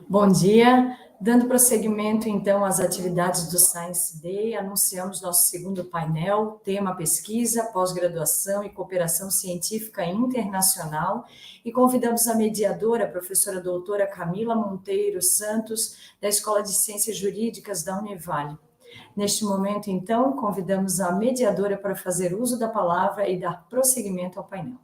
Bom dia. Dando prosseguimento, então, às atividades do Science Day, anunciamos nosso segundo painel, tema pesquisa, pós-graduação e cooperação científica internacional, e convidamos a mediadora, a professora doutora Camila Monteiro Santos, da Escola de Ciências Jurídicas da Univale. Neste momento, então, convidamos a mediadora para fazer uso da palavra e dar prosseguimento ao painel.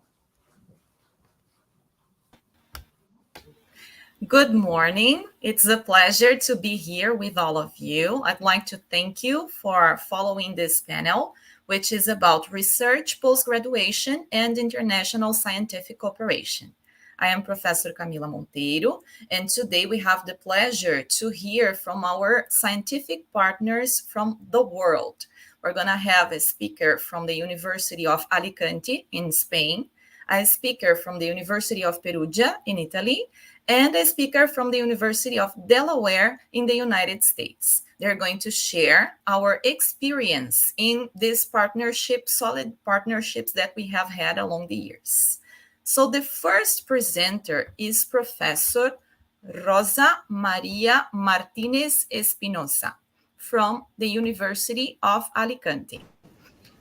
Good morning. It's a pleasure to be here with all of you. I'd like to thank you for following this panel, which is about research, post-graduation, and international scientific cooperation. I am Professor Camila Monteiro, and today we have the pleasure to hear from our scientific partners from the world. We're going to have a speaker from the University of Alicante in Spain, a speaker from the University of Perugia in Italy, and a speaker from the University of Delaware in the United States. They're going to share our experience in this partnership, solid partnerships that we have had along the years. So the first presenter is Professor Rosa Maria Martinez Espinosa from the University of Alicante.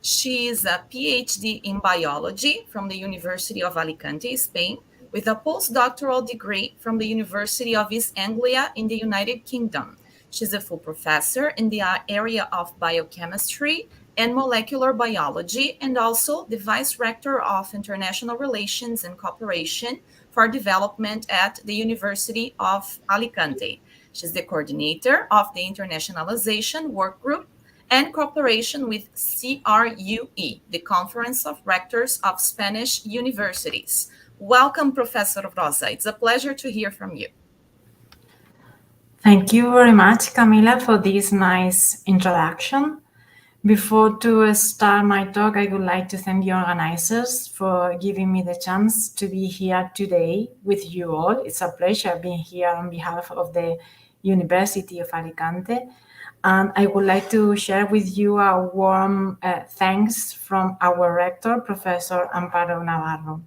She is a PhD in biology from the University of Alicante, Spain, with a postdoctoral degree from the University of East Anglia in the United Kingdom. She's a full professor in the area of biochemistry and molecular biology, and also the Vice Rector of International Relations and Cooperation for Development at the University of Alicante. She's the coordinator of the Internationalization Work Group and cooperation with CRUE, the Conference of Rectors of Spanish Universities. Welcome, Professor Rosa. It's a pleasure to hear from you. Thank you very much, Camila, for this nice introduction. Before to start my talk, I would like to thank the organizers for giving me the chance to be here today with you all. It's a pleasure being here on behalf of the University of Alicante. And I would like to share with you a warm thanks from our rector, Professor Amparo Navarro.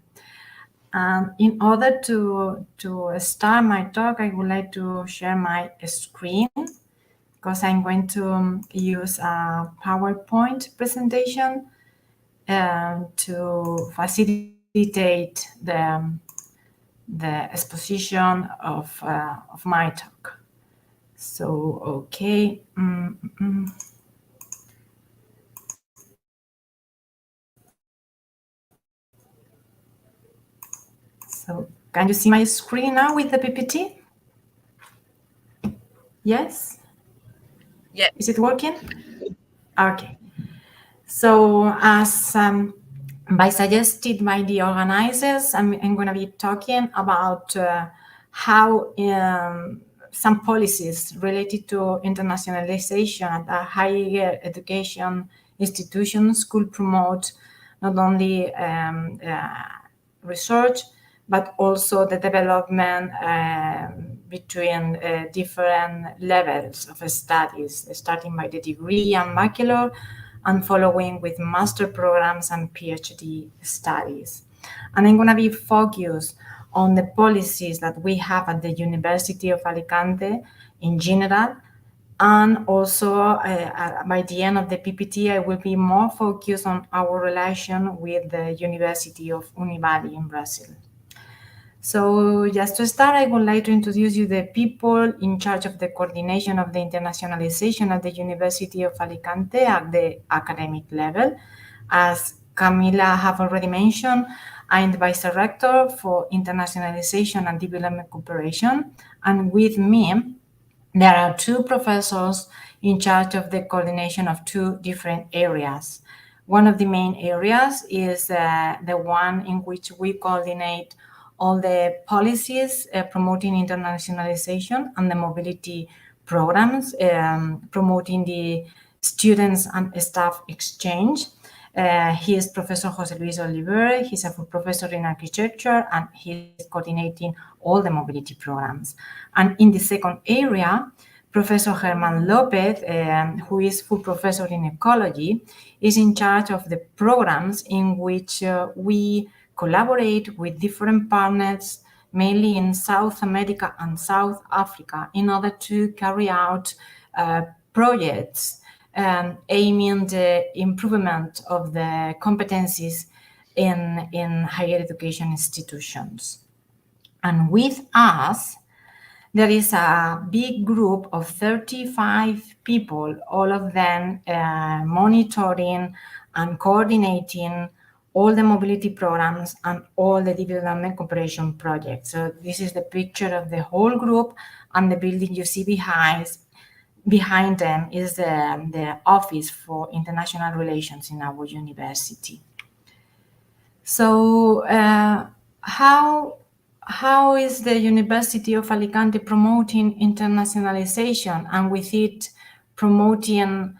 In order to start my talk, I would like to share my screen because I'm going to use a PowerPoint presentation to facilitate the exposition of my talk. So, okay. So, can you see my screen now with the PPT? Yes? Yeah. Is it working? Okay. So, as by suggested by the organizers, I'm going to be talking about how some policies related to internationalization at higher education institutions could promote not only research, but also the development between different levels of studies, starting by the degree and bachelor, and following with master programs and PhD studies. And I'm going to be focused on the policies that we have at the University of Alicante in general, and also by the end of the PPT, I will be more focused on our relation with the University of Univale in Brazil. So just to start, I would like to introduce you the people in charge of the coordination of the internationalization at the University of Alicante at the academic level. As Camila have already mentioned, I'm the Vice Rector for Internationalization and Development Cooperation. And with me, there are two professors in charge of the coordination of two different areas. One of the main areas is the one in which we coordinate all the policies promoting internationalization and the mobility programs, promoting the students and staff exchange. He is Professor José Luis Oliver. He's a full professor in architecture, and he's coordinating all the mobility programs. And in the second area, Professor Germán López, who is full professor in ecology, is in charge of the programs in which we collaborate with different partners, mainly in South America and South Africa, in order to carry out projects aiming the improvement of the competencies in higher education institutions. And with us, there is a big group of 35 people, all of them monitoring and coordinating all the mobility programs and all the development cooperation projects. So this is the picture of the whole group, and the building you see behind them is the Office for International Relations in our university. So how is the University of Alicante promoting internationalization, and with it promoting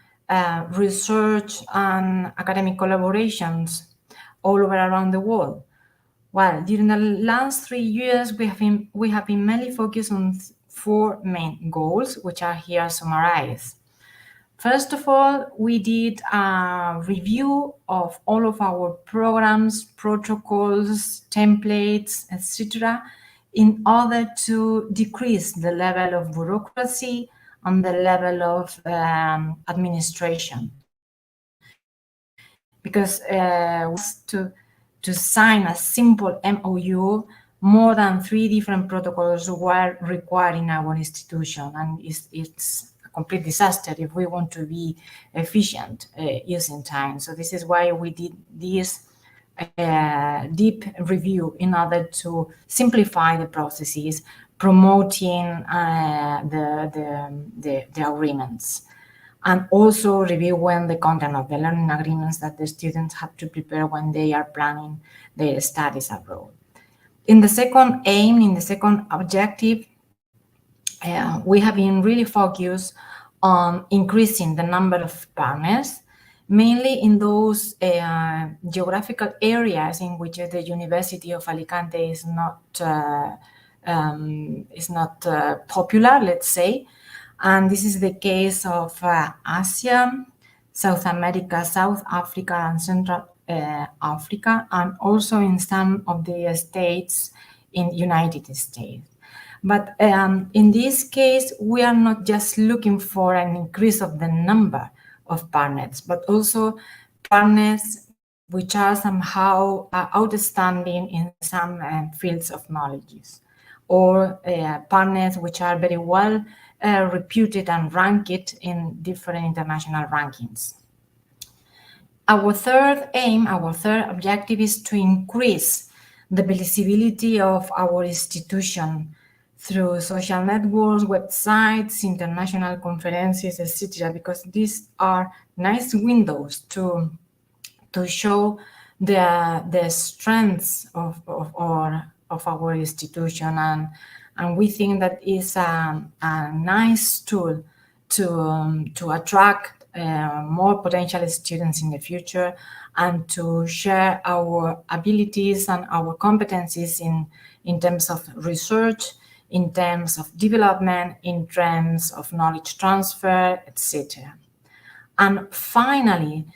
research and academic collaborations all over around the world? Well, during the last 3 years, we have been mainly focused on 4 main goals, which are here summarized. First of all, we did a review of all of our programs, protocols, templates, etc., in order to decrease the level of bureaucracy and the level of administration. Because to sign a simple MOU, more than 3 different protocols were required in our institution, and it's a complete disaster if we want to be efficient using time. So this is why we did this deep review in order to simplify the processes, promoting the agreements, and also reviewing the content of the learning agreements that the students have to prepare when they are planning their studies abroad. In the second aim, in the second objective, we have been really focused on increasing the number of partners, mainly in those geographical areas in which the University of Alicante is not popular, let's say. And this is the case of Asia, South America, South Africa, and Central Africa, and also in some of the states in United States. But in this case, we are not just looking for an increase of the number of partners, but also partners which are somehow outstanding in some fields of knowledge, or partners which are very well reputed and ranked in different international rankings. Our third aim, our third objective is to increase the visibility of our institution through social networks, websites, international conferences, etc., because these are nice windows to show the strengths of our institution, and we think that is a nice tool to attract more potential students in the future, and to share our abilities and our competencies in terms of research, in terms of development, in terms of knowledge transfer, etc. And finally,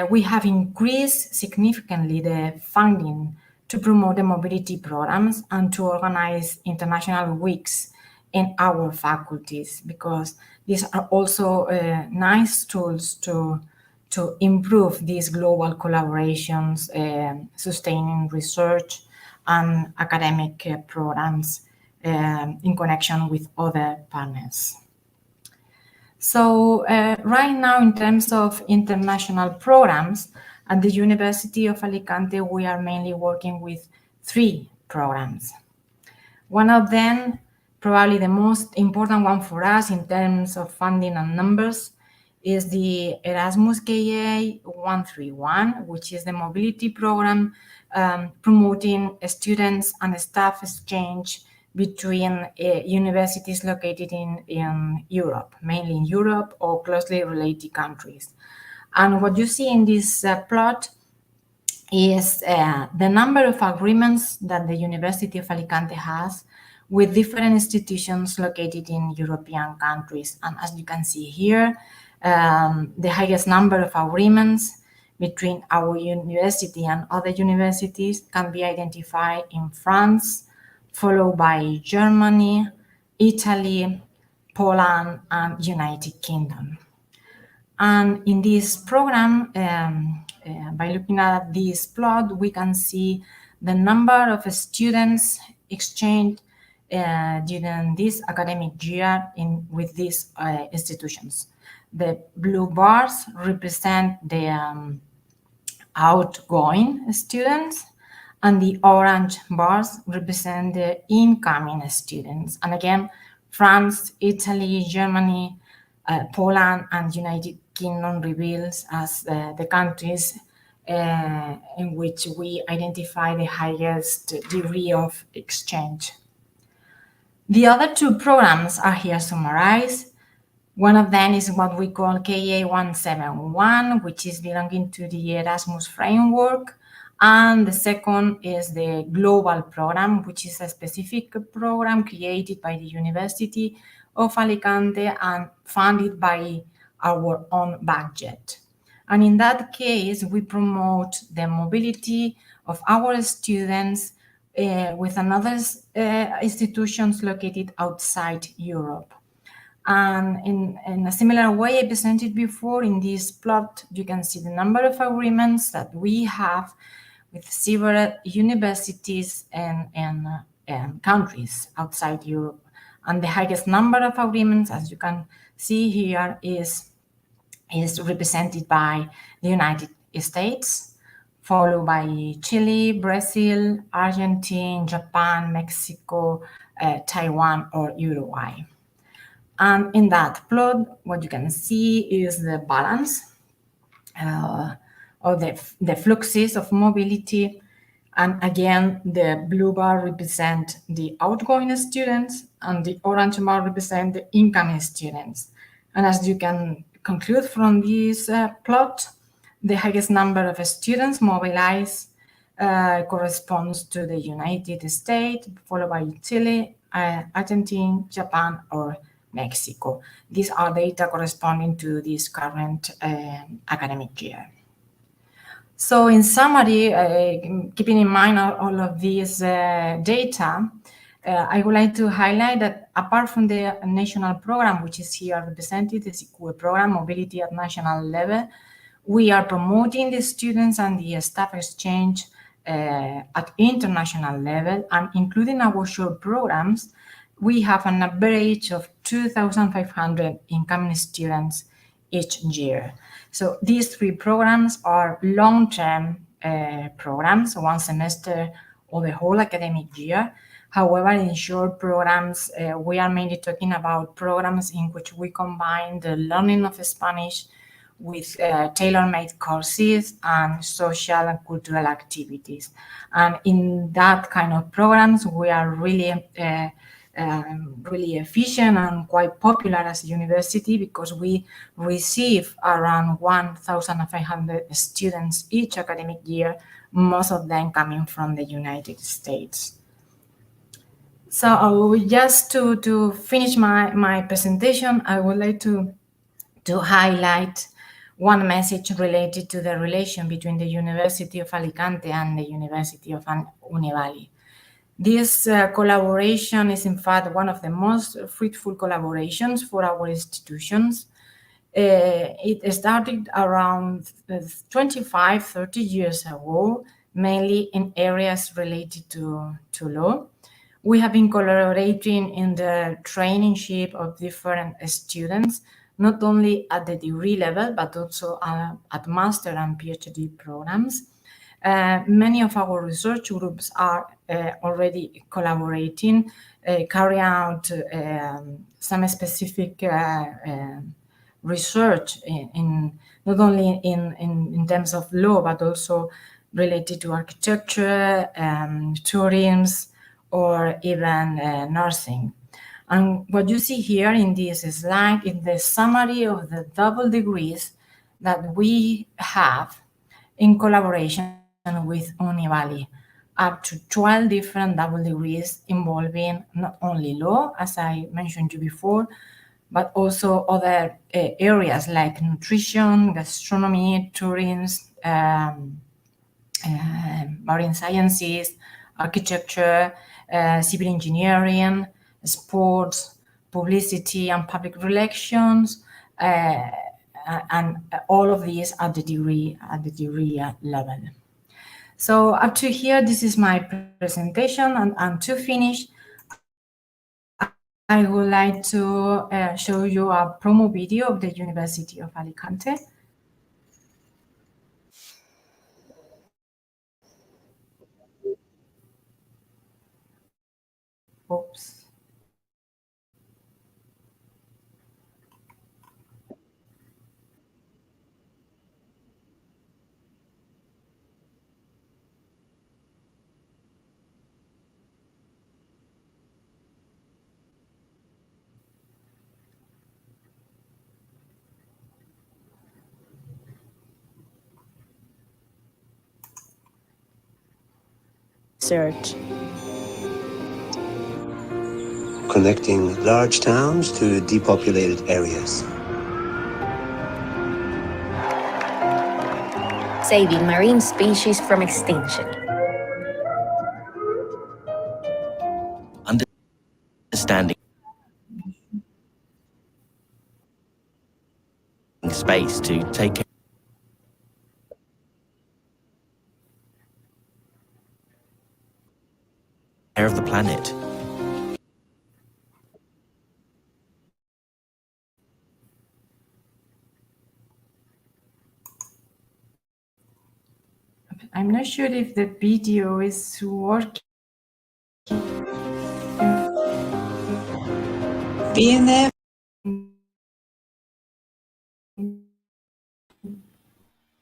we have increased significantly the funding to promote the mobility programs and to organize international weeks in our faculties, because these are also nice tools to improve these global collaborations, sustaining research and academic programs in connection with other partners. So right now, in terms of international programs, at the University of Alicante, we are mainly working with 3 programs. One of them, probably the most important one for us in terms of funding and numbers, is the Erasmus KA 131, which is the mobility program promoting students and staff exchange between universities located in Europe, mainly in Europe or closely related countries. And what you see in this plot is the number of agreements that the University of Alicante has with different institutions located in European countries. And as you can see here, the highest number of agreements between our university and other universities can be identified in France, followed by Germany, Italy, Poland, and United Kingdom. And in this program, by looking at this plot, we can see the number of students exchanged during this academic year with these institutions. The blue bars represent the outgoing students, and the orange bars represent the incoming students. And again, France, Italy, Germany, Poland, and United Kingdom reveals as the countries in which we identify the highest degree of exchange. The other two programs are here summarized. One of them is what we call KA171, which is belonging to the Erasmus framework. And the second is the global program, which is a specific program created by the University of Alicante and funded by our own budget. And in that case, we promote the mobility of our students with another institutions located outside Europe. And in a similar way I presented before, in this plot, you can see the number of agreements that we have with several universities and countries outside Europe. And the highest number of agreements, as you can see here, is represented by the United States, followed by Chile, Brazil, Argentina, Japan, Mexico, Taiwan, or Uruguay. And in that plot, what you can see is the balance or the fluxes of mobility. And again, the blue bar represent the outgoing students and the orange bar represent the incoming students. And as you can conclude from this plot, the highest number of students mobilized corresponds to the United States, followed by Chile, Argentina, Japan, or Mexico. These are data corresponding to this current academic year. So in summary, keeping in mind all of these data, I would like to highlight that apart from the national program, which is here represented, the SICUE program, Mobility at National Level, we are promoting the students and the staff exchange at international level, and including our short programs, we have an average of 2,500 incoming students each year. So these three programs are long-term programs, one semester or the whole academic year. However, in short programs, we are mainly talking about programs in which we combine the learning of Spanish with tailor-made courses and social and cultural activities. And in that kind of programs, we are really efficient and quite popular as a university because we receive around 1,500 students each academic year, most of them coming from the United States. So just to finish my presentation, I would like to highlight one message related to the relation between the University of Alicante and the University of Univali. This collaboration is in fact one of the most fruitful collaborations for our institutions. It started around 25, 30 years ago, mainly in areas related to law. We have been collaborating in the traineeship of different students, not only at the degree level, but also at master and PhD programs. Many of our research groups are already collaborating, carrying out some specific research in not only in terms of law, but also related to architecture, tourism, or even nursing. And what you see here in this slide is the summary of the double degrees that we have in collaboration with Univali, up to 12 different double degrees involving not only law, as I mentioned to you before, but also other areas like nutrition, gastronomy, tourism, marine sciences, architecture, civil engineering, sports, publicity and public relations, and all of these at the degree level. So up to here, this is my presentation, and to finish, I would like to show you a promo video of the University of Alicante. Oops. Search. Connecting large towns to depopulated areas. Saving marine species from extinction. Understanding space to take care of the planet. I'm not sure if the video is working. Viene.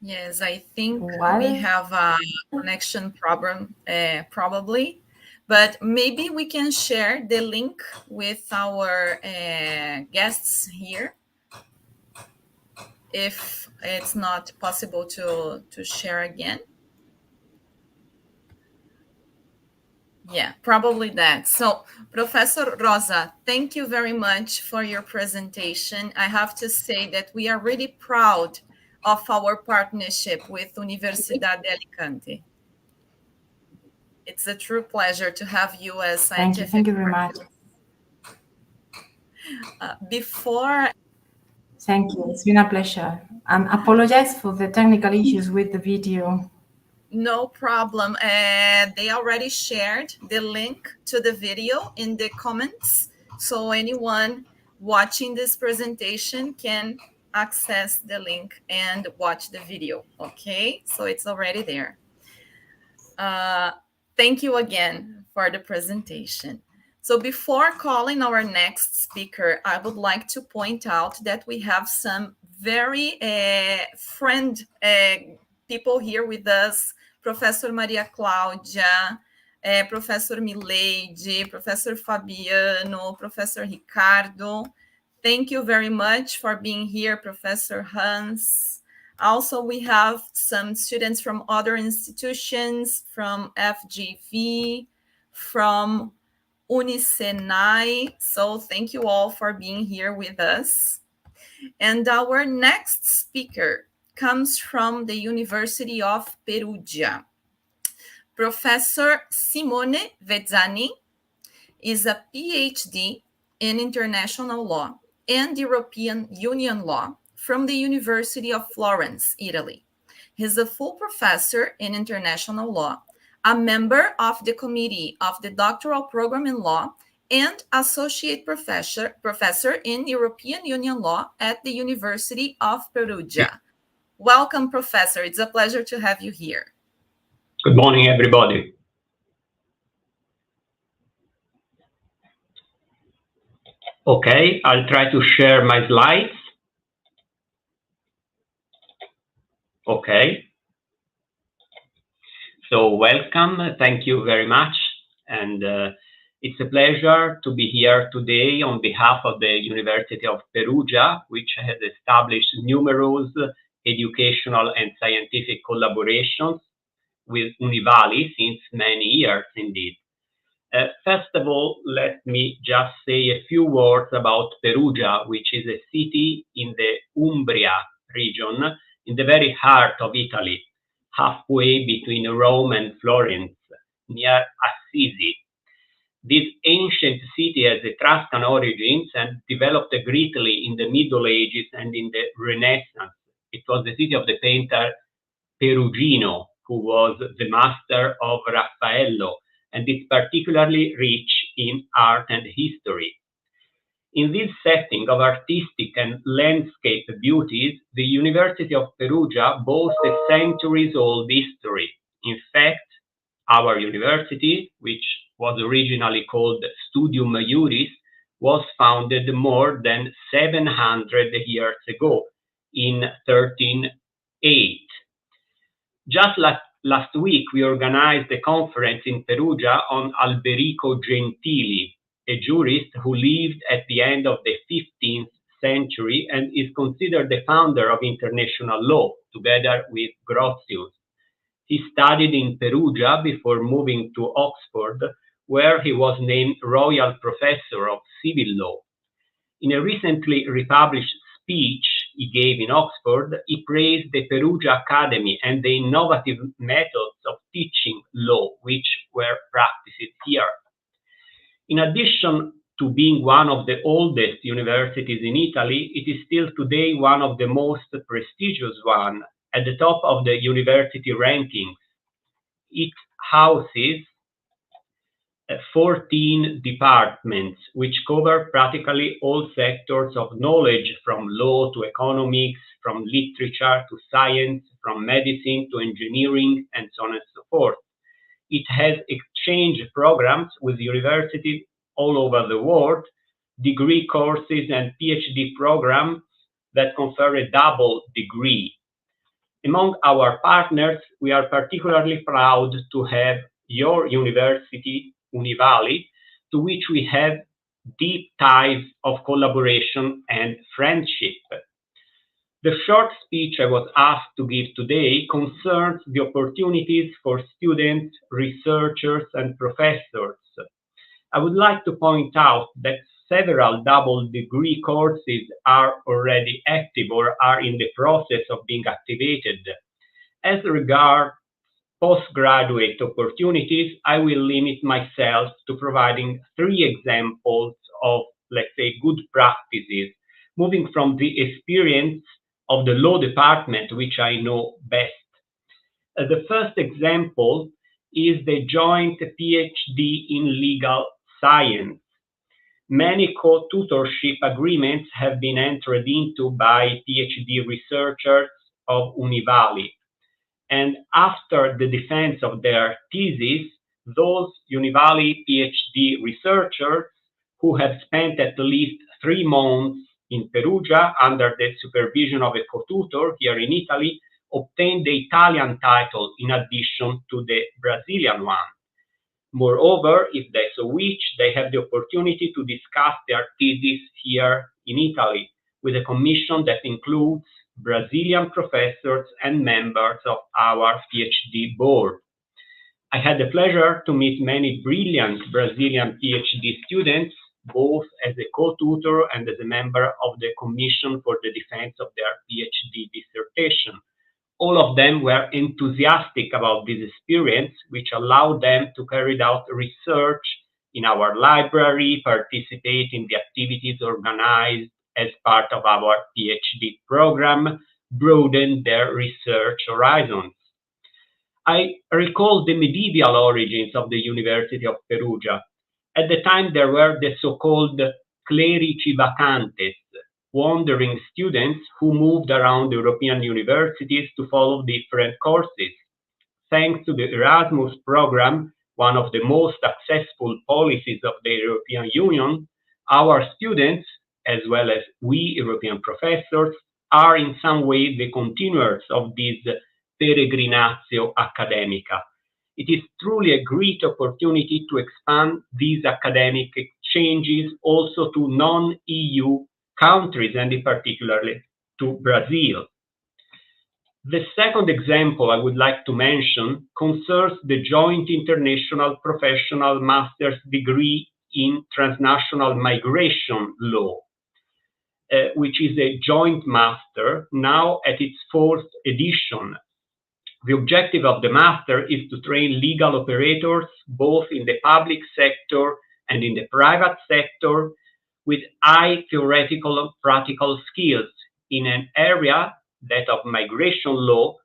Yes, I think What? we have a connection problem, probably, but maybe we can share the link with our guests here, if it's not possible to share again. Yeah, probably that. So, Professor Rosa, thank you very much for your presentation. I have to say that we are really proud of our partnership with Universidad de Alicante. It's a true pleasure to have you as scientific. Thank you very much. Before. Thank you. It's been a pleasure. And apologize for the technical issues with the video. No problem. They already shared the link to the video in the comments. So anyone watching this presentation can access the link and watch the video. Okay, so it's already there. Thank you again for the presentation. So before calling our next speaker, I would like to point out that we have some very people here with us. Professor Maria Cláudia, Professor Mileide, Professor Fabiano, Professor Ricardo. Thank you very much for being here, Professor Hans. Also, we have some students from other institutions, from FGV, from Unisenai. So thank you all for being here with us. And our next speaker comes from the University of Perugia. Professor Simone Vezzani is a PhD in international law and European Union law from the University of Florence, Italy. He's a full professor in international law, a member of the committee of the doctoral program in law, and associate professor in European Union law at the University of Perugia. Welcome, Professor. It's a pleasure to have you here. Good morning, everybody. Okay, I'll try to share my slides. Okay. So welcome. Thank you very much. And it's a pleasure to be here today on behalf of the University of Perugia, which has established numerous educational and scientific collaborations with Univali since many years indeed. First of all, let me just say a few words about Perugia, which is a city in the Umbria region, in the very heart of Italy, halfway between Rome and Florence, near Assisi. This ancient city has Etruscan origins and developed greatly in the Middle Ages and in the Renaissance. It was the city of the painter Perugino, who was the master of Raffaello, and is particularly rich in art and history. In this setting of artistic and landscape beauties, the University of Perugia boasts a centuries-old history. In fact, our university, which was originally called Studium Iuris, was founded more than 700 years ago, in 1308. Just last week, we organized a conference in Perugia on Alberico Gentili, a jurist who lived at the end of the 15th century and is considered the founder of international law, together with Grotius. He studied in Perugia before moving to Oxford, where he was named Royal Professor of Civil Law. In a recently republished speech he gave in Oxford, he praised the Perugia Academy and the innovative methods of teaching law, which were practiced here. In addition to being one of the oldest universities in Italy, it is still today one of the most prestigious ones, at the top of the university rankings. It houses 14 departments, which cover practically all sectors of knowledge, from law to economics, from literature to science, from medicine to engineering, and so on and so forth. It has exchange programs with universities all over the world, degree courses and PhD programs that confer a double degree. Among our partners, we are particularly proud to have your university, Univali, to which we have deep ties of collaboration and friendship. The short speech I was asked to give today concerns the opportunities for students, researchers, and professors. I would like to point out that several double degree courses are already active or are in the process of being activated. As regards postgraduate opportunities, I will limit myself to providing 3 examples of, let's say, good practices, moving from the experience of the law department, which I know best. The first example is the joint PhD in legal science. Many co-tutorship agreements have been entered into by PhD researchers of Univali. And after the defense of their thesis, those Univali PhD researchers who have spent at least 3 months in Perugia under the supervision of a co-tutor here in Italy obtained the Italian title in addition to the Brazilian one. Moreover, if they so wish, they have the opportunity to discuss their thesis here in Italy with a commission that includes Brazilian professors and members of our PhD board. I had the pleasure to meet many brilliant Brazilian PhD students, both as a co-tutor and as a member of the commission for the defense of their PhD dissertation. All of them were enthusiastic about this experience, which allowed them to carry out research in our library, participate in the activities organized as part of our PhD program, broaden their research horizons. I recall the medieval origins of the University of Perugia. At the time, there were the so-called clerici vacantes, wandering students who moved around European universities to follow different courses. Thanks to the Erasmus program, one of the most successful policies of the European Union, our students, as well as we European professors, are in some way the continuers of this peregrinatio academica. It is truly a great opportunity to expand these academic exchanges also to non-EU countries, and in particular to Brazil. The second example I would like to mention concerns the joint international professional master's degree in transnational migration law, which is a joint master now at its 4th edition. The objective of the master is to train legal operators both in the public sector and in the private sector with high theoretical and practical skills in an area, that of migration law,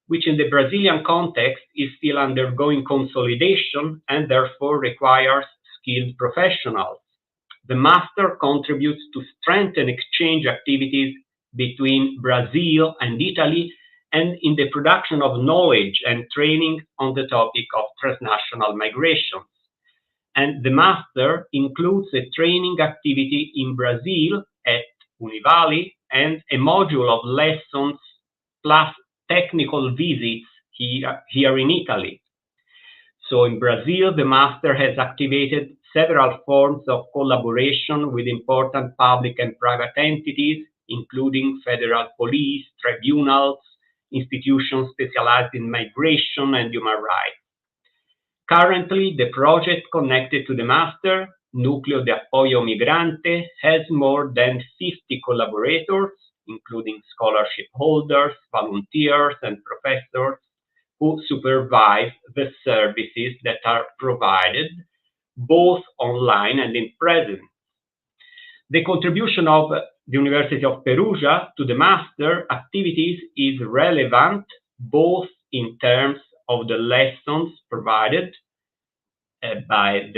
which in the Brazilian context is still undergoing consolidation and therefore requires skilled professionals. The master contributes to strengthen exchange activities between Brazil and Italy and in the production of knowledge and training on the topic of transnational migrations. And the master includes a training activity in Brazil at Univali and a module of lessons plus technical visits here in Italy. So in Brazil, the master has activated several forms of collaboration with important public and private entities, including federal police, tribunals, institutions specialized in migration and human rights. Currently, the project connected to the master, Núcleo de Apoyo Migrante, has more than 50 collaborators, including scholarship holders, volunteers, and professors who supervise the services that are provided, both online and in presence. The contribution of the University of Perugia to the master activities is relevant both in terms of the lessons provided by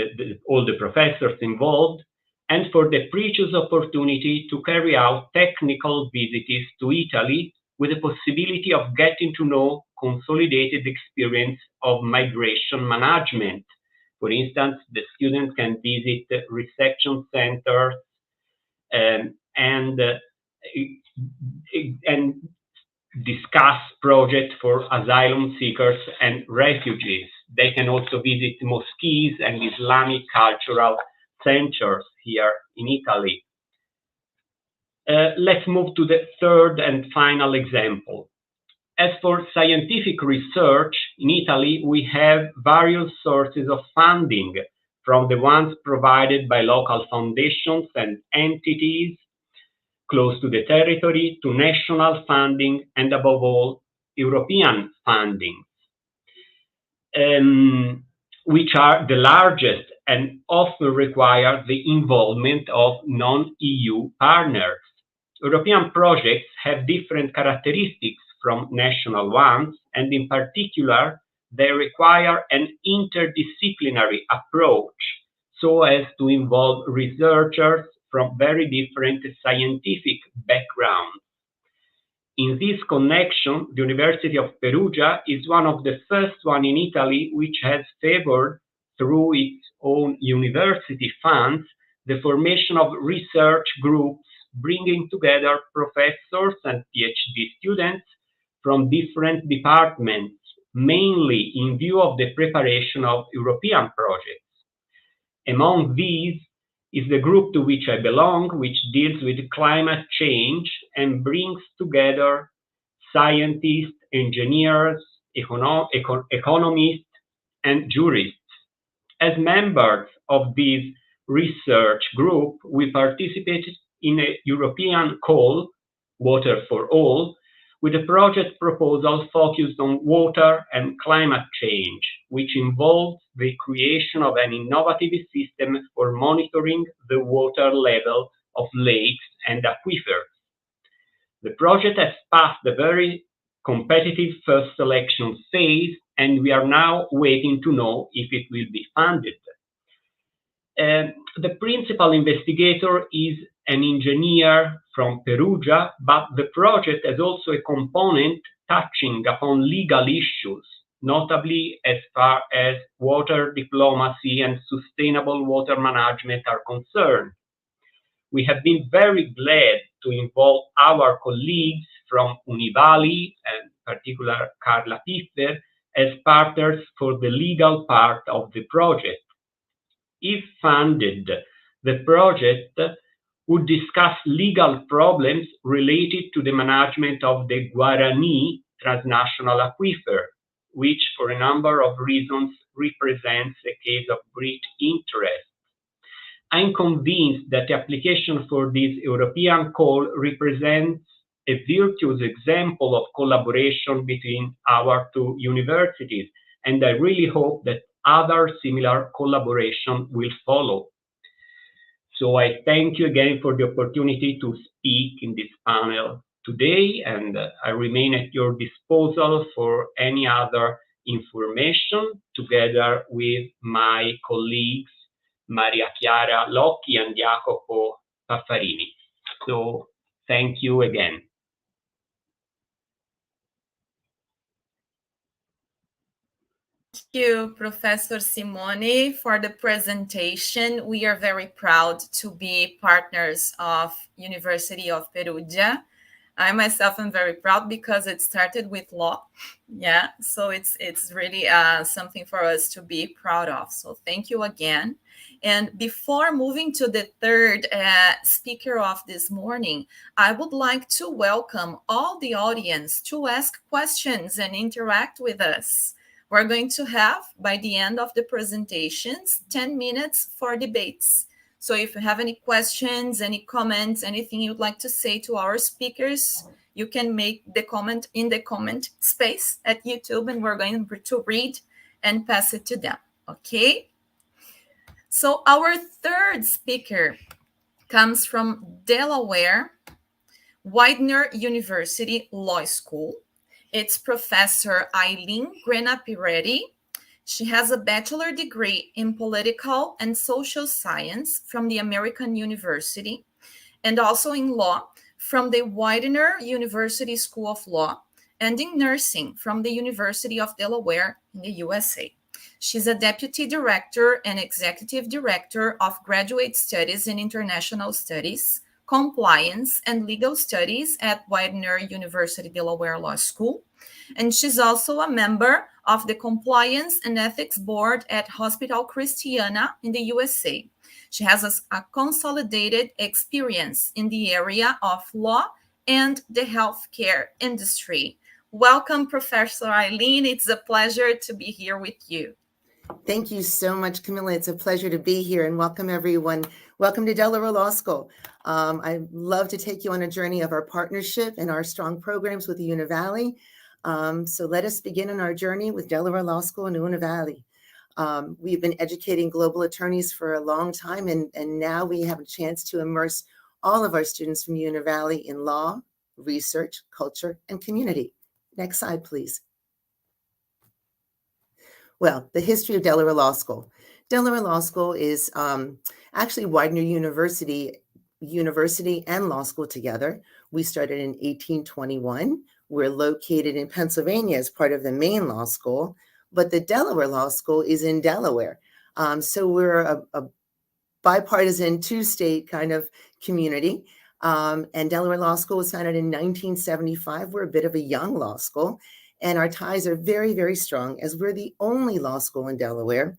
all the professors involved, and for the precious opportunity to carry out technical visits to Italy with the possibility of getting to know consolidated experience of migration management. For instance, the students can visit reception centers and discuss projects for asylum seekers and refugees. They can also visit mosques and Islamic cultural centers here in Italy. Let's move to the third and final example. As for scientific research, in Italy, we have various sources of funding, from the ones provided by local foundations and entities close to the territory, to national funding, and above all, European funding, which are the largest and often require the involvement of non-EU partners. European projects have different characteristics from national ones, and in particular, they require an interdisciplinary approach so as to involve researchers from very different scientific backgrounds. In this connection, the University of Perugia is one of the first one in Italy which has favored, through its own university funds, the formation of research groups bringing together professors and PhD students from different departments, mainly in view of the preparation of European projects. Among these is the group to which I belong, which deals with climate change and brings together scientists, engineers, economists, and jurists. As members of this research group, we participated in a European call, Water for All, with a project proposal focused on water and climate change, which involves the creation of an innovative system for monitoring the water level of lakes and aquifers. The project has passed a very competitive first selection phase, and we are now waiting to know if it will be funded. The principal investigator is an engineer from Perugia, but the project has also a component touching upon legal issues, notably as far as water diplomacy and sustainable water management are concerned. We have been very glad to involve our colleagues from Univali, and in particular Carla Piffer, as partners for the legal part of the project. If funded, the project would discuss legal problems related to the management of the Guarani transnational aquifer, which for a number of reasons represents a case of great interest. I'm convinced that the application for this European call represents a virtuous example of collaboration between our two universities, and I really hope that other similar collaboration will follow. So I thank you again for the opportunity to speak in this panel today, and I remain at your disposal for any other information, together with my colleagues Maria Chiara Locchi and Jacopo Paffarini. So thank you again. Thank you, Professor Simone, for the presentation. We are very proud to be partners of University of Perugia. I myself am very proud because it started with law. Yeah, so it's really something for us to be proud of. So thank you again. And before moving to the third speaker of this morning, I would like to welcome all the audience to ask questions and interact with us. We're going to have, by the end of the presentations, 10 minutes for debates. So if you have any questions, any comments, anything you'd like to say to our speakers, you can make the comment in the comment space at YouTube, and we're going to read and pass it to them, okay? So our third speaker comes from Delaware, Widener University Law School. It's Professor Eileen Grena-Piretti. She has a bachelor degree in political and social science from the American University, and also in law from the Widener University School of Law, and in nursing from the University of Delaware in the USA. She's a deputy director and executive director of graduate studies in international studies, compliance, and legal studies at Widener University Delaware Law School. And she's also a member of the Compliance and Ethics Board at Hospital Christiana in the USA. She has a consolidated experience in the area of law and the healthcare industry. Welcome, Professor Eileen. It's a pleasure to be here with you. Thank you so much, Camilla. It's a pleasure to be here, and welcome everyone. Welcome to Delaware Law School. I'd love to take you on a journey of our partnership and our strong programs with the Univalley. So let us begin on our journey with Delaware Law School and Univalley. We've been educating global attorneys for a long time, and now we have a chance to immerse all of our students from Univalley in law, research, culture, and community. Next slide, please. Well, the history of Delaware Law School. Delaware Law School is actually Widener University and law school together. We started in 1821. We're located in Pennsylvania as part of the main law school, but the Delaware Law School is in Delaware. So we're a bipartisan two-state kind of community. And Delaware Law School was founded in 1975. We're a bit of a young law school, and our ties are very, very strong as we're the only law school in Delaware.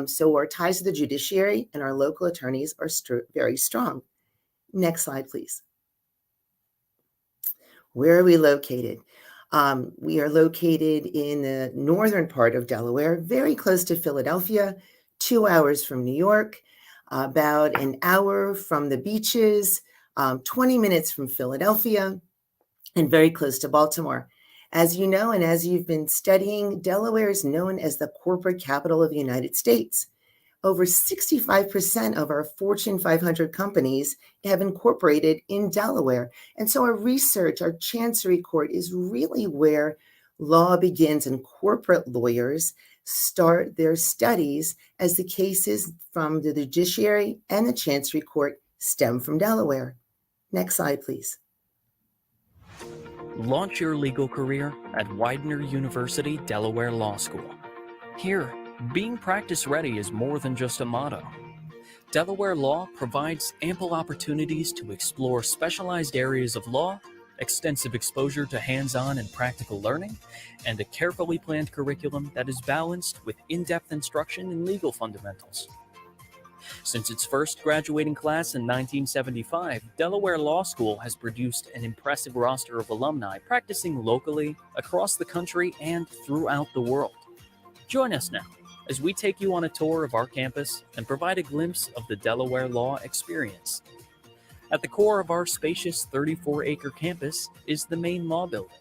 So our ties to the judiciary and our local attorneys are very strong. Next slide, please. Where are we located? We are located in the northern part of Delaware, very close to Philadelphia, 2 hours from New York, about an hour from the beaches, 20 minutes from Philadelphia, and very close to Baltimore. As you know, and as you've been studying, Delaware is known as the corporate capital of the United States. Over 65% of our Fortune 500 companies have incorporated in Delaware. And so our research, our Chancery Court is really where law begins, and corporate lawyers start their studies as the cases from the judiciary and the Chancery Court stem from Delaware. Next slide, please. Launch your legal career at Widener University Delaware Law School. Here, being practice ready is more than just a motto. Delaware Law provides ample opportunities to explore specialized areas of law, extensive exposure to hands-on and practical learning, and a carefully planned curriculum that is balanced with in-depth instruction in legal fundamentals. Since its first graduating class in 1975, Delaware Law School has produced an impressive roster of alumni practicing locally, across the country, and throughout the world. Join us now as we take you on a tour of our campus and provide a glimpse of the Delaware Law experience. At the core of our spacious 34-acre campus is the main law building,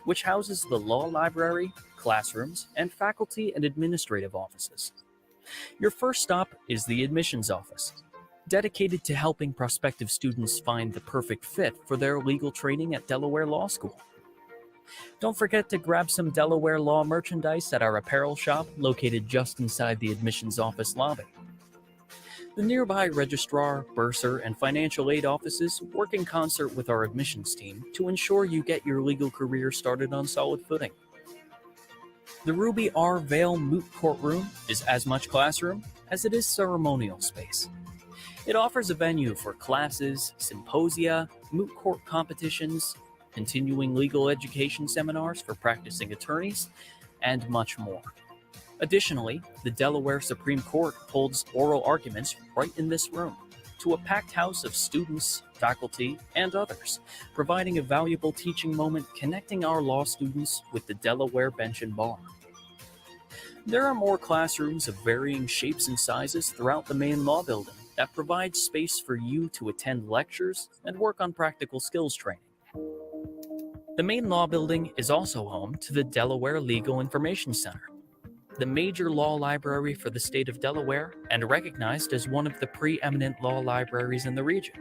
which houses the law library, classrooms, and faculty and administrative offices. Your first stop is the admissions office. dedicated to helping prospective students find the perfect fit for their legal training at Delaware Law School. Don't forget to grab some Delaware Law merchandise at our apparel shop located just inside the admissions office lobby. The nearby registrar, bursar, and financial aid offices work in concert with our admissions team to ensure you get your legal career started on solid footing. The Ruby R. Vale Moot Courtroom is as much classroom as it is ceremonial space. It offers a venue for classes, symposia, moot court competitions, continuing legal education seminars for practicing attorneys, and much more. Additionally, the Delaware Supreme Court holds oral arguments right in this room to a packed house of students, faculty, and others, providing a valuable teaching moment connecting our law students with the Delaware bench and bar. There are more classrooms of varying shapes and sizes throughout the main law building that provide space for you to attend lectures and work on practical skills training. The main law building is also home to the Delaware Legal Information Center, the major law library for the state of Delaware and recognized as one of the preeminent law libraries in the region.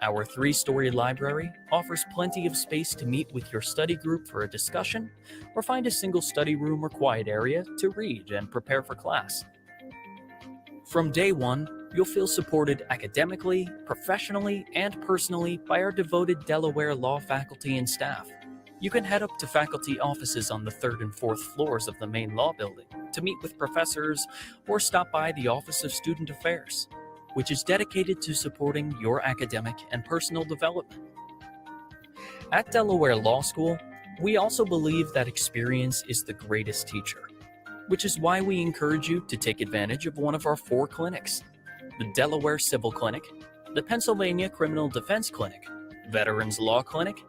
Our 3-story library offers plenty of space to meet with your study group for a discussion or find a single study room or quiet area to read and prepare for class. From day one, you'll feel supported academically, professionally, and personally by our devoted Delaware law faculty and staff. You can head up to faculty offices on the 3rd and 4th floors of the main law building to meet with professors or stop by the Office of Student Affairs, which is dedicated to supporting your academic and personal development. At Delaware Law School, we also believe that experience is the greatest teacher, which is why we encourage you to take advantage of one of our 4 clinics: the Delaware Civil Clinic, the Pennsylvania Criminal Defense Clinic, Veterans Law Clinic,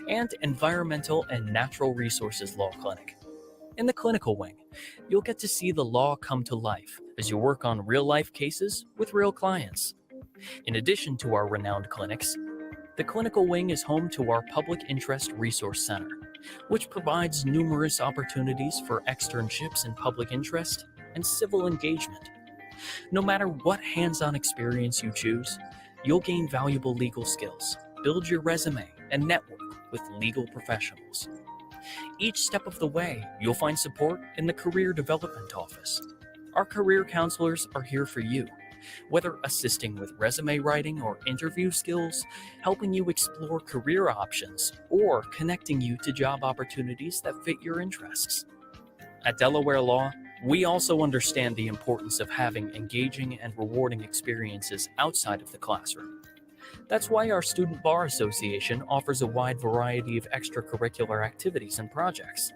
and Environmental and Natural Resources Law Clinic. In the clinical wing, you'll get to see the law come to life as you work on real-life cases with real clients. In addition to our renowned clinics, the clinical wing is home to our Public Interest Resource Center, which provides numerous opportunities for externships in public interest and civil engagement. No matter what hands-on experience you choose, you'll gain valuable legal skills, build your resume, and network with legal professionals. Each step of the way, you'll find support in the Career Development Office. Our career counselors are here for you, whether assisting with resume writing or interview skills, helping you explore career options, or connecting you to job opportunities that fit your interests. At Delaware Law, we also understand the importance of having engaging and rewarding experiences outside of the classroom. That's why our Student Bar Association offers a wide variety of extracurricular activities and projects.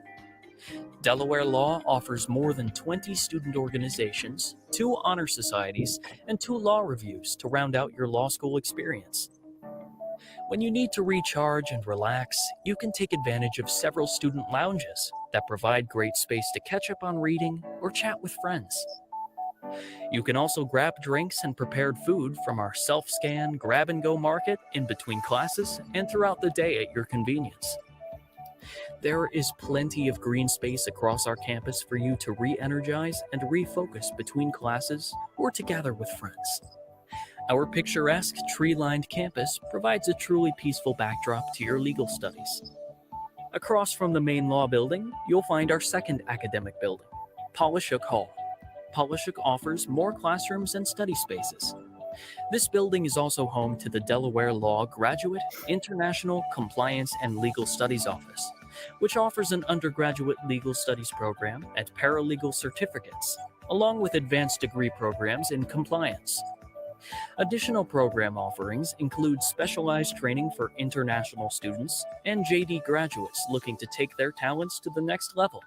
Delaware Law offers more than 20 student organizations, 2 honor societies, and 2 law reviews to round out your law school experience. When you need to recharge and relax, you can take advantage of several student lounges that provide great space to catch up on reading or chat with friends. You can also grab drinks and prepared food from our self-scan, grab-and-go market in between classes and throughout the day at your convenience. There is plenty of green space across our campus for you to re-energize and refocus between classes or to gather with friends. Our picturesque, tree-lined campus provides a truly peaceful backdrop to your legal studies. Across from the main law building, you'll find our second academic building, Polishuk Hall. Polishuk offers more classrooms and study spaces. This building is also home to the Delaware Law Graduate, International, Compliance, and Legal Studies Office, which offers an undergraduate legal studies program and paralegal certificates, along with advanced degree programs in compliance. Additional program offerings include specialized training for international students and JD graduates looking to take their talents to the next level.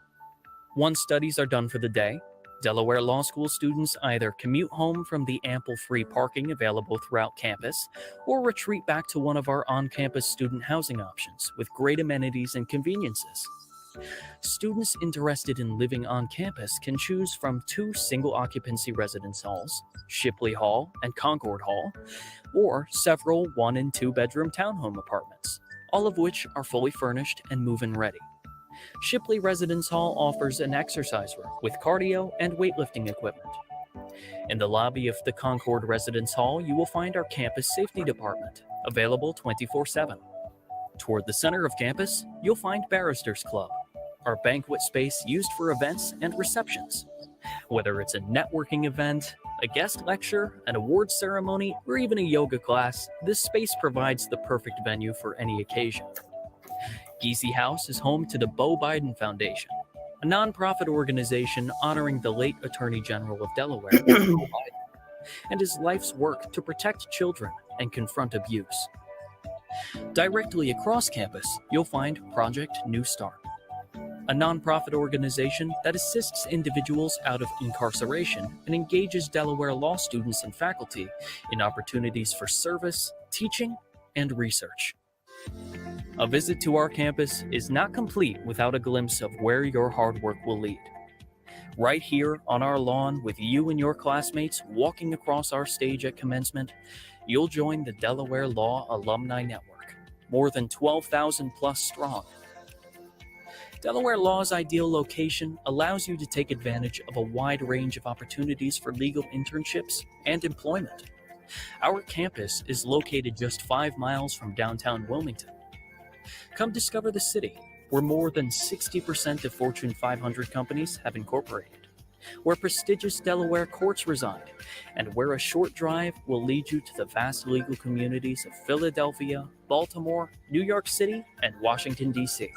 Once studies are done for the day, Delaware Law School students either commute home from the ample free parking available throughout campus or retreat back to one of our on-campus student housing options with great amenities and conveniences. Students interested in living on campus can choose from 2 single-occupancy residence halls, Shipley Hall and Concord Hall, or several 1- and 2-bedroom townhome apartments, all of which are fully furnished and move-in ready. Shipley Residence Hall offers an exercise room with cardio and weightlifting equipment, In the lobby of the Concord Residence Hall, you will find our campus safety department, available 24/7. Toward the center of campus, you'll find Barristers Club, our banquet space used for events and receptions. Whether it's a networking event, a guest lecture, an awards ceremony, or even a yoga class, this space provides the perfect venue for any occasion. Giese House is home to the Beau Biden Foundation, a nonprofit organization honoring the late Attorney General of Delaware, Beau Biden, and his life's work to protect children and confront abuse. Directly across campus, you'll find Project New Start, a nonprofit organization that assists individuals out of incarceration and engages Delaware law students and faculty in opportunities for service, teaching, and research. A visit to our campus is not complete without a glimpse of where your hard work will lead. Right here on our lawn, with you and your classmates walking across our stage at commencement, you'll join the Delaware Law Alumni Network, more than 12,000 plus strong. Delaware Law's ideal location allows you to take advantage of a wide range of opportunities for legal internships and employment. Our campus is located just 5 miles from downtown Wilmington. Come discover the city, where more than 60% of Fortune 500 companies have incorporated, where prestigious Delaware courts reside, and where a short drive will lead you to the vast legal communities of Philadelphia, Baltimore, New York City, and Washington, D.C.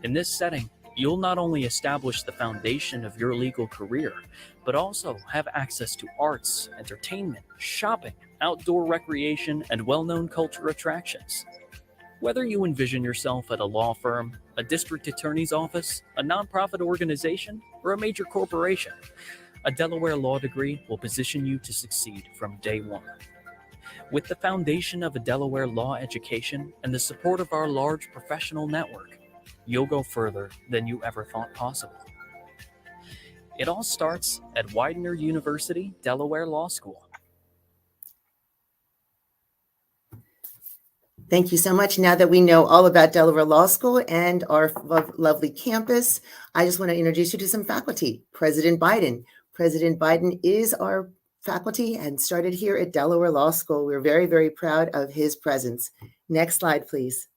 In this setting, you'll not only establish the foundation of your legal career, but also have access to arts, entertainment, shopping, outdoor recreation, and well-known culture attractions. Whether you envision yourself at a law firm, a district attorney's office, a nonprofit organization, or a major corporation, a Delaware law degree will position you to succeed from day one. With the foundation of a Delaware law education and the support of our large professional network, you'll go further than you ever thought possible. It all starts at Widener University, Delaware Law School. Thank you so much. Now that we know all about Delaware Law School and our lovely campus, I just want to introduce you to some faculty. President Biden. President Biden is our faculty and started here at Delaware Law School. We're very, very proud of his presence. Next slide, please.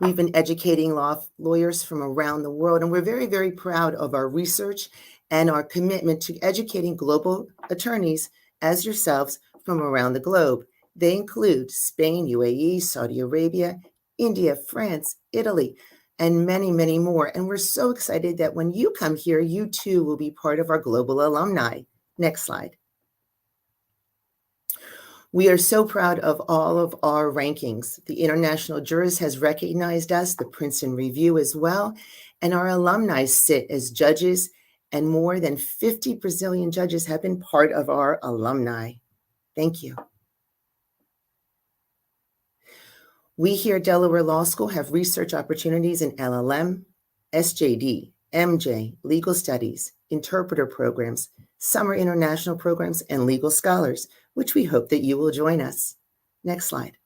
We've been educating lawyers from around the world, and we're very, very proud of our research and our commitment to educating global attorneys as yourselves from around the globe. They include Spain, UAE, Saudi Arabia, India, France, Italy, and many, many more. And we're so excited that when you come here, you too will be part of our global alumni. Next slide. We are so proud of all of our rankings. The International Jurors has recognized us, the Princeton Review as well, and our alumni sit as judges, and more than 50 Brazilian judges have been part of our alumni. Thank you. We here at Delaware Law School have research opportunities in LLM, SJD, MJ, legal studies, interpreter programs, summer international programs, and legal scholars, which we hope that you will join us. Next slide.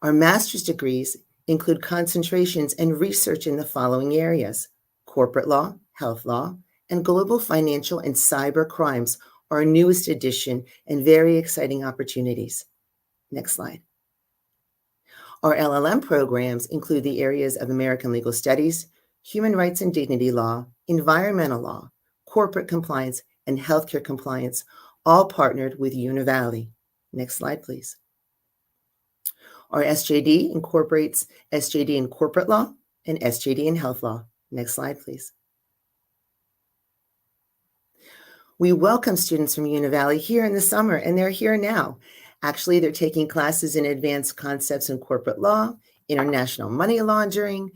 Our master's degrees include concentrations and research in the following areas: corporate law, health law, and global financial and cyber crimes, our newest addition and very exciting opportunities. Next slide. Our LLM programs include the areas of American legal studies, human rights and dignity law, environmental law, corporate compliance, and healthcare compliance, all partnered with Univalley. Next slide, please. Our SJD incorporates SJD in corporate law and SJD in health law. Next slide, please. We welcome students from Univalley here in the summer, and they're here now. Actually, they're taking classes in advanced concepts in corporate law, international money laundering,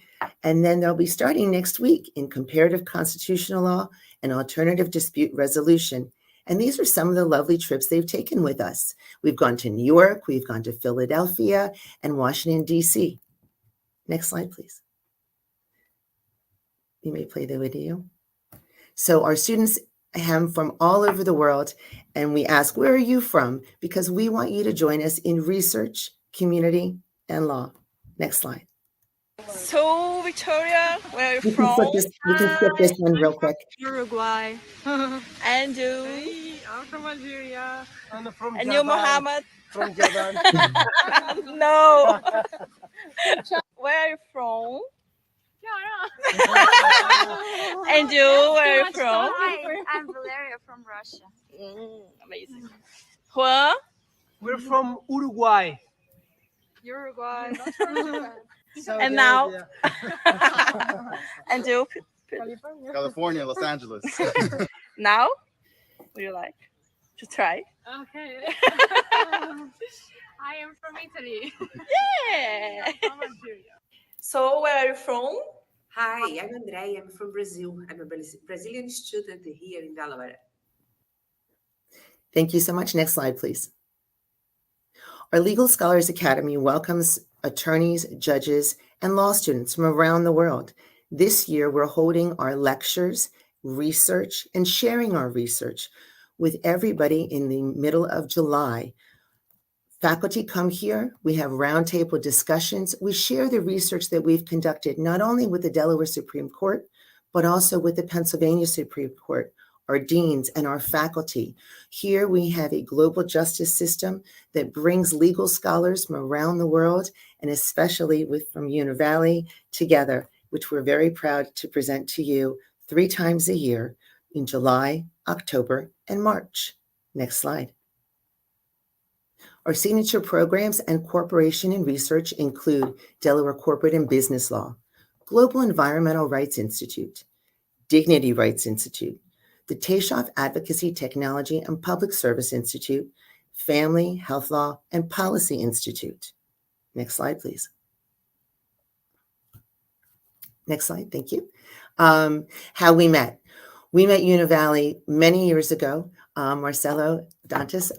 and then they'll be starting next week in comparative constitutional law and alternative dispute resolution. And these are some of the lovely trips they've taken with us. We've gone to New York, we've gone to Philadelphia, and Washington, D.C. Next slide, please. You may play the video. So our students have from all over the world, and we ask, where are you from? Because we want you to join us in research, community, and law. Next slide. So, Victoria, where are you You can from? you can skip this one real quick. Uruguay. And you? I'm from Algeria. I'm from And you, Mohammed? From Jordan. No. Where are you from? And you, where are you from? Hi, I'm Valeria from Russia. Amazing. Juan? We're from Uruguay. Uruguay. Saudi And now? Arabia. And you? California, Los Angeles. Now? Would you like to try? Okay. I am from Italy. Yeah. So, where are you from? Hi, I'm Andrea. I'm from Brazil. I'm a Brazilian student here in Delaware. Thank you so much. Next slide, please. Our Legal Scholars Academy welcomes attorneys, judges, and law students from around the world. This year, we're holding our lectures, research, and sharing our research with everybody in the middle of July. Faculty come here, we have roundtable discussions, we share the research that we've conducted, not only with the Delaware Supreme Court, but also with the Pennsylvania Supreme Court, our deans, and our faculty. Here we have a global justice system that brings legal scholars from around the world, and especially from Univalley together, which we're very proud to present to you 3 times a year in July, October, and March. Next slide. Our signature programs and corporation and research include Delaware Corporate and Business Law, Global Environmental Rights Institute, Dignity Rights Institute, the Tayshoff Advocacy Technology and Public Service Institute, Family, Health Law, and Policy Institute. Next slide, please. Next slide, thank you. How we met. We met Univalley many years ago. Marcelo Dantas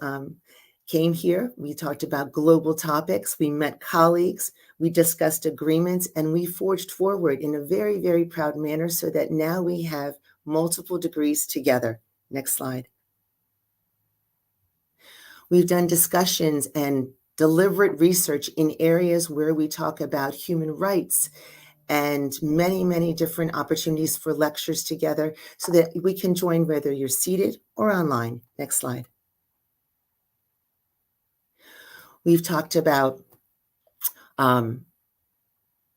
came here. We talked about global topics. We met colleagues. We discussed agreements, and we forged forward in a very, very proud manner so that now we have multiple degrees together. Next slide. We've done discussions and deliberate research in areas where we talk about human rights and many, many different opportunities for lectures together so that we can join whether you're seated or online. Next slide. We've talked about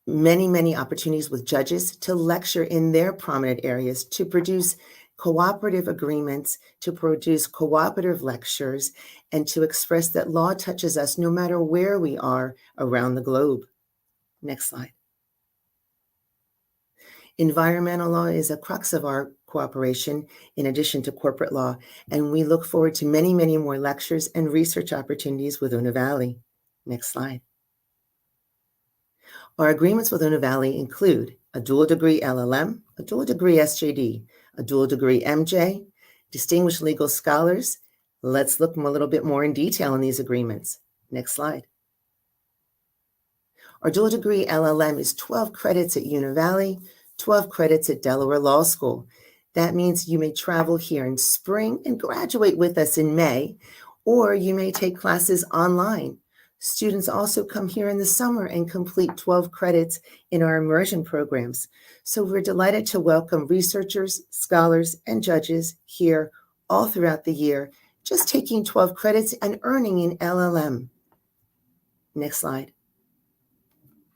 many, many opportunities with judges to lecture in their prominent areas, to produce cooperative agreements, to produce cooperative lectures, and to express that law touches us no matter where we are around the globe. Next slide. Environmental law is a crux of our cooperation in addition to corporate law, and we look forward to many, many more lectures and research opportunities with Univalley. Next slide. Our agreements with Univalley include a dual degree LLM, a dual degree SJD, a dual degree MJ, distinguished legal scholars. Let's look a little bit more in detail in these agreements. Next slide. Our dual degree LLM is 12 credits at Univalley, 12 credits at Delaware Law School. That means you may travel here in spring and graduate with us in May, or you may take classes online. Students also come here in the summer and complete 12 credits in our immersion programs. So we're delighted to welcome researchers, scholars, and judges here all throughout the year, just taking 12 credits and earning an LLM. Next slide.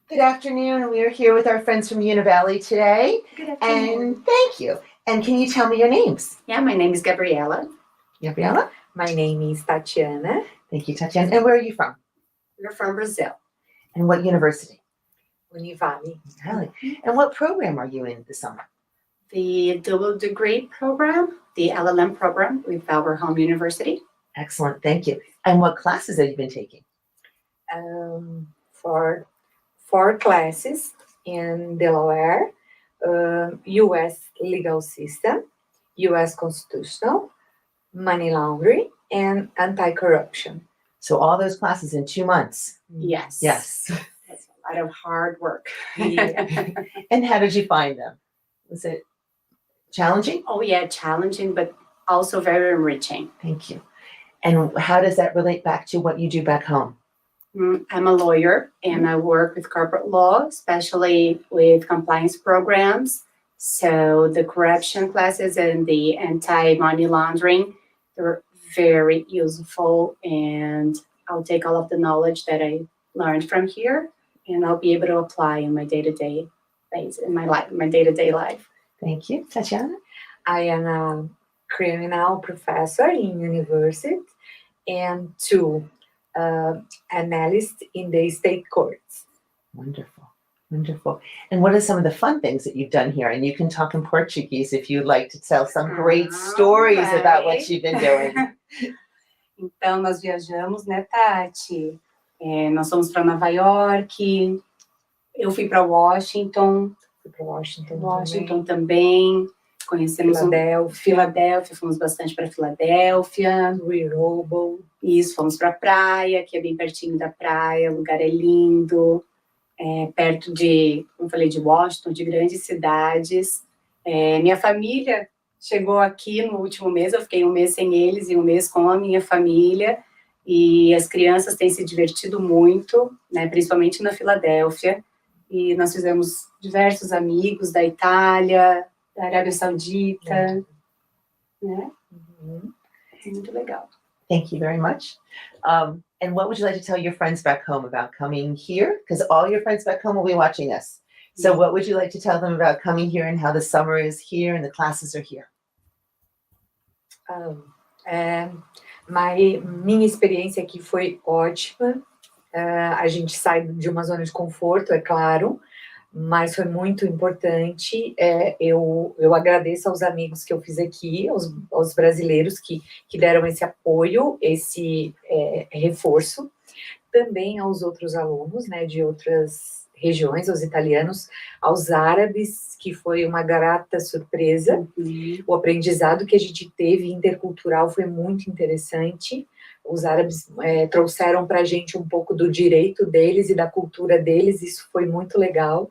Good afternoon. We are here with our friends from Univalley today. Good afternoon. And thank you. And can you tell me your names? Yeah, my name is Gabriela. Gabriela? My name is Tatiana. Thank you, Tatiana. And where are you from? We're from Brazil. And what university? Univalley. Really? And what program are you in this summer? The double degree program, the LLM program with our home university. Excellent. Thank you. And what classes have you been taking? For 4 classes in Delaware, U.S. legal system, U.S. constitutional, money laundering, and anti-corruption. So all those classes in 2 months? Yes. Yes. That's a lot of hard work. Yeah. And how did you find them? Was it challenging? Oh, yeah, challenging, but also very enriching. Thank you. And how does that relate back to what you do back home? I'm a lawyer and I work with corporate law, especially with compliance programs. So the corruption classes and the anti-money laundering, they're very useful, and I'll take all of the knowledge that I learned from here and I'll be able to apply in my day-to-day basis, in my life, my day-to-day life. Thank you. Tatiana? I am a criminal professor in university and two analysts in the state courts. Wonderful, wonderful. And what are some of the fun things that you've done here? And you can talk in Portuguese if you'd like to tell some great stories about what you've been doing. Então, nós viajamos, né, Tati? Nós fomos para Nova York, eu fui para Washington. Fui para Washington também. Conhecemos Filadélfia, fomos bastante para Filadélfia. Rehoboth. Isso, fomos para a praia, que é bem pertinho da praia, o lugar é lindo, perto de, como falei, de Washington, de grandes cidades. Minha família chegou aqui no último mês, eu fiquei um mês sem eles e um mês com a minha família, e as crianças têm se divertido muito, né, principalmente na Filadélfia, e nós fizemos diversos amigos da Itália, da Arábia Saudita, né? Muito legal. Thank you very much. And what would you like to tell your friends back home about coming here? Because all your friends back home will be watching this. So what would you like to tell them about coming here and how the summer is here and the classes are here? Minha experiência aqui foi ótima. A gente sai de uma zona de conforto, é claro, mas foi muito importante. Eu agradeço aos amigos que eu fiz aqui, aos brasileiros que deram esse apoio, esse reforço. Também aos outros alunos, né, de outras regiões, aos italianos, aos árabes, que foi uma grata surpresa. O aprendizado que a gente teve intercultural foi muito interessante. Os árabes trouxeram para a gente um pouco do direito deles e da cultura deles, isso foi muito legal.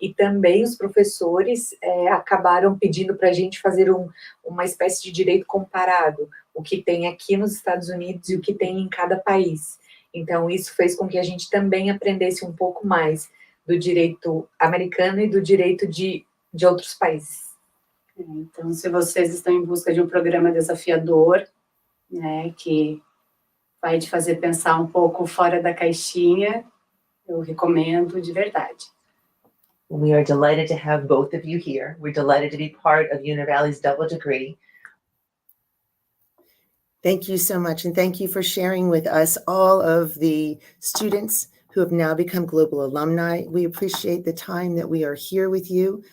E também os professores acabaram pedindo para a gente fazer uma espécie de direito comparado, o que tem aqui nos Estados Unidos e o que tem em cada país. Então, isso fez com que a gente também aprendesse um pouco mais do direito americano e do direito de outros países. Então, se vocês estão em busca de um programa desafiador, né, que vai te fazer pensar um pouco fora da caixinha, eu recomendo de verdade. We are delighted to have both of you here. We're delighted to be part of Univalley's double degree. Thank you so much, and thank you for sharing with us all of the students who have now become global alumni. We appreciate the time that we are here with you.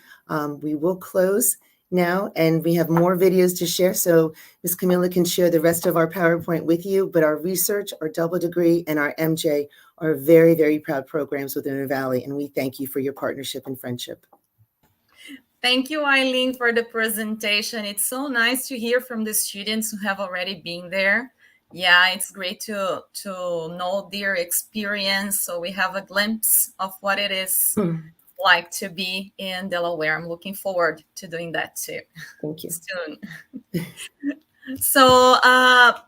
We will close now, and we have more videos to share, so Ms. Camilla can share the rest of our PowerPoint with you, but our research, our double degree, and our MJ are very, very proud programs within the Valley, and we thank you for your partnership and friendship. Thank you, Eileen, for the presentation. It's so nice to hear from the students who have already been there. Yeah, it's great to know their experience, so we have a glimpse of what it is like to be in Delaware. I'm looking forward to doing that too. Thank you. Soon. So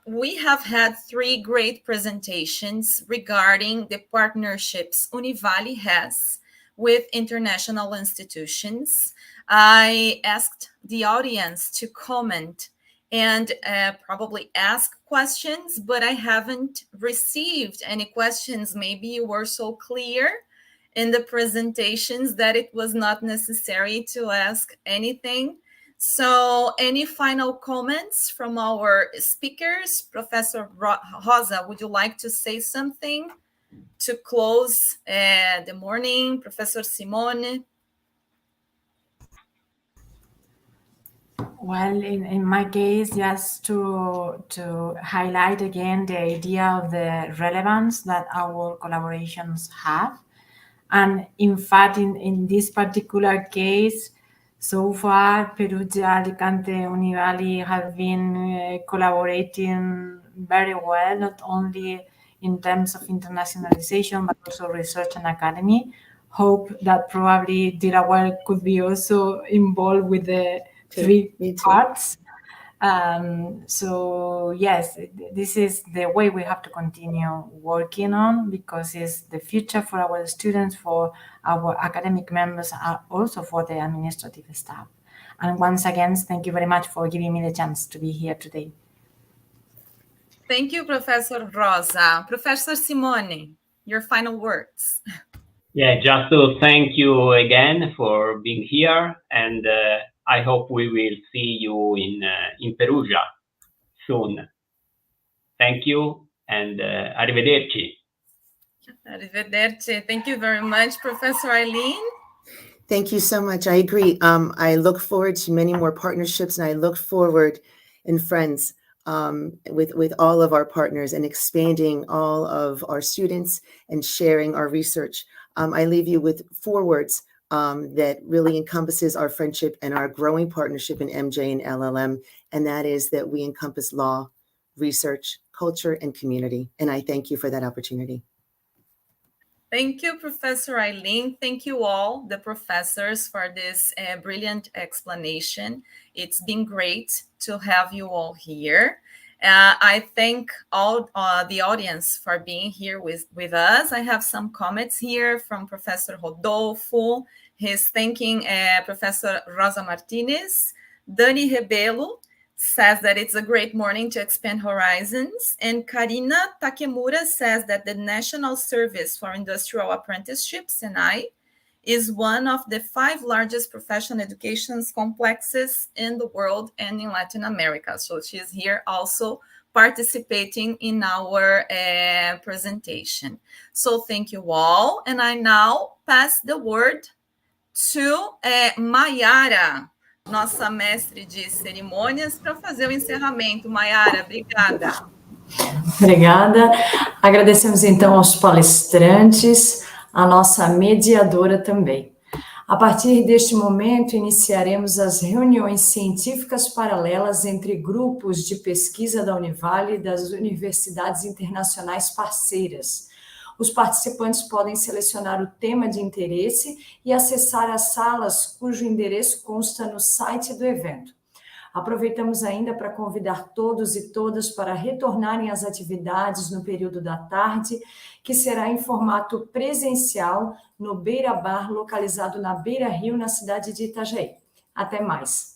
we have had 3 great presentations regarding the partnerships Univalley has with international institutions. I asked the audience to comment and probably ask questions, but I haven't received any questions. Maybe you were so clear in the presentations that it was not necessary to ask anything. So any final comments from our speakers? Professor Rosa, would you like to say something to close the morning? Professor Simone? Well, in my case, just to highlight again the idea of the relevance that our collaborations have. And in fact, in this particular case, so far, Perugia, Alicante, Univalley have been collaborating very well, not only in terms of internationalization, but also research and academy. Hope that probably Delaware could be also involved with the 3 parts. So yes, this is the way we have to continue working on, because it's the future for our students, for our academic members, and also for the administrative staff. And once again, thank you very much for giving me the chance to be here today. Thank you, Professor Rosa. Professor Simone, your final words. Yeah, just to thank you again for being here, and I hope we will see you in Perugia soon. Thank you, and arrivederci. Arrivederci. Thank you very much, Professor Eileen. Thank you so much. I agree. I look forward to many more partnerships, and I look forward, and friends, with all of our partners and expanding all of our students and sharing our research. I leave you with 4 words that really encompasses our friendship and our growing partnership in MJ and LLM, and that is that we encompass law, research, culture, and community. And I thank you for that opportunity. Thank you, Professor Eileen. Thank you all, the professors, for this brilliant explanation. It's been great to have you all here. I thank all the audience for being here with us. I have some comments here from Professor Rodolfo. He's thanking Professor Rosa Martinez. Dani Rebelo says that it's a great morning to expand horizons. And Karina Takemura says that the National Service for Industrial Apprenticeships, SENAI, is one of the 5 largest professional education complexes in the world and in Latin America. So she's here also participating in our presentation. So thank you all. And I now pass the word to Mayara, nossa mestre de cerimônias, para fazer o encerramento. Mayara, obrigada. Obrigada. Agradecemos então aos palestrantes, a nossa mediadora também. A partir deste momento, iniciaremos as reuniões científicas paralelas entre grupos de pesquisa da Univale e das universidades internacionais parceiras. Os participantes podem selecionar o tema de interesse e acessar as salas cujo endereço consta no site do evento. Aproveitamos ainda para convidar todos e todas para retornarem às atividades no período da tarde, que será em formato presencial no Beira Bar, localizado na Beira Rio, na cidade de Itajaí. Até mais!